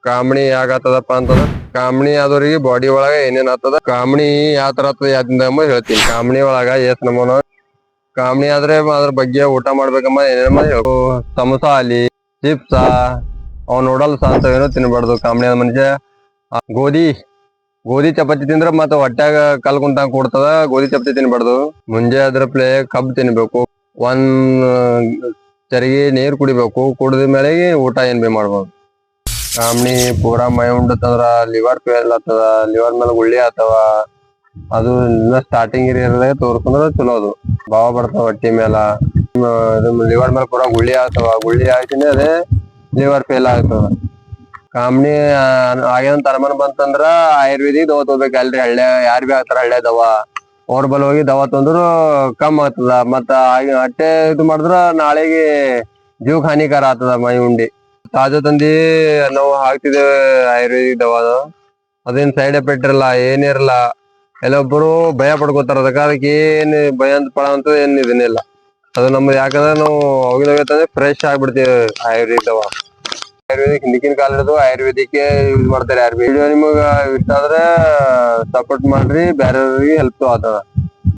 ಕಾಮಣಿ ಯಾಕಾಗ್ತದಪ್ಪ ಅಂತಂದ್ರ ಕಾಮಣಿ ಆದವ್ರಿಗೆ ಬಾಡಿ ಒಳಗ ಏನೇನ್ ಆಗ್ತದ ಕಾಮಣಿ ಯಾವ ತರ ಆಗ್ತದ ಯಾವ್ದಿಂದ ಹೇಳ್ತೀನಿ. ಕಾಮಣಿ ಒಳಗ ಎಷ್ಟ್ ನಮೂನ ಕಾಮಣಿ ಆದ್ರೆ ಅದ್ರ ಬಗ್ಗೆ ಊಟ ಮಾಡ್ಬೇಕಮ್ಮ ಏನೇನಮ್ಮ ಸಮೋಸ ಆಲಿ ಚಿಪ್ಸ ಅವ್ ನೂಡಲ್ಸ್ ಅಂತ ಏನೋ ತಿನ್ಬಾರ್ದು. ಕಾಮಣಿ ಆದ ಮನುಷ್ಯ ಗೋಧಿ ಚಪಾತಿ ತಿಂದ್ರ ಮತ್ತ ಹೊಟ್ಯಾಗ ಕಲ್ ಕುಂತಂಗ ಕೊಡ್ತದ. ಗೋಧಿ ಚಪಾತಿ ತಿನ್ಬಾರ್ದು. ಮುಂಜೆ ಅದ್ರ ಪ್ಲೇ ಕಬ್ಬ್ ತಿನ್ಬೇಕು. ಒಂದ್ ಚರಿಗೆ ನೀರ್ ಕುಡಿಬೇಕು. ಕುಡಿದ ಮೇಲೆ ಊಟ ಏನ್ ಬಿ ಮಾಡ್ಬೋದು. ಕಾಮಣಿ ಪೂರಾ ಮೈ ಉಂಡತಂದ್ರ ಲಿವರ್ ಫೇಲ್ ಆಗ್ತದ. ಲಿವರ್ ಮೇಲೆ ಗುಳ್ಳಿ ಆಗ್ತಾವ. ಅದು ಸ್ಟಾರ್ಟಿಂಗ್ ಏರಿಯಾದಾಗ ತೋರ್ಸ್ಕೊಂಡ್ರ ಚಲೋ. ಅದು ಬಾವ ಬರ್ತಾವ ಹೊಟ್ಟಿ ಮೇಲ ಲಿವರ್ ಮೇಲೆ ಪೂರಾ ಗುಳ್ಳಿ ಆಗ್ತಾವ. ಗುಳ್ಳಿ ಆಗ್ತೀನಿ ಅದೇ ಲಿವರ್ ಫೇಲ್ ಆಗ್ತದ. ಕಾಮಣಿ ಆಗ್ಯದಂತ ಅನುಮಾನ ಬಂತಂದ್ರ ಆಯುರ್ವೇದಿಕ್ ದವಾ ತಗೋಬೇಕು. ಅಲ್ರಿ ಹಳ್ಳಿ ಯಾರ್ ಬಿ ಆಗ್ತಾರ ಹಳ್ಳಿ ದವಾ ಅವ್ರ ಬಲ್ ಹೋಗಿ ದವಾ ತಂದ್ರು ಕಮ್ ಆಗ್ತದ. ಮತ್ತ ಅಟ್ಟೆ ಇದು ಮಾಡಿದ್ರ ನಾಳೆಗೆ ಜೀವಕ್ ಹಾನಿಕಾರ ಆಗ್ತದ. ಮೈ ಉಂಡಿ ತಾಜಾ ತಂದಿ ನಾವು ಹಾಕ್ತಿದ್ದೇವೆ ಆಯುರ್ವೇದಿಕ್ ದವಾ. ಅದೇನ್ ಸೈಡ್ ಎಫೆಕ್ಟ್ ಇರಲ್ಲ ಏನಿರಲ್ಲ. ಎಲ್ಲೊಬ್ಬರು ಭಯ ಪಡ್ಕೋತಾರ. ಅದಕ್ಕೆ ಏನ್ ಭಯ ಅಂತ ಪಡ ಅಂತ ಏನ್ ಇದನ್ನಿಲ್ಲ. ಅದು ನಮ್ದು ಯಾಕಂದ್ರೆ ನಾವು ಹೋಗಿದಂದ್ರೆ ಫ್ರೆಶ್ ಆಗ್ಬಿಡ್ತೀವಿ. ಆಯುರ್ವೇದಿಕ್ ದವಾ ಆಯುರ್ವೇದಿಕ್ ಹಿಂದಕಿನ ಕಾಲ ಹಿಡಿದು ಆಯುರ್ವೇದಿಕ್ ಯೂಸ್ ಮಾಡ್ತಾರೆ. ವಿಡಿಯೋ ನಿಮಗ ಇಷ್ಟ ಆದ್ರೆ ಸಪೋರ್ಟ್ ಮಾಡ್ರಿ. ಬೇರೆಯವ್ರಿಗೆ ಹೆಲ್ಪ್ ಆಗ್ತದ.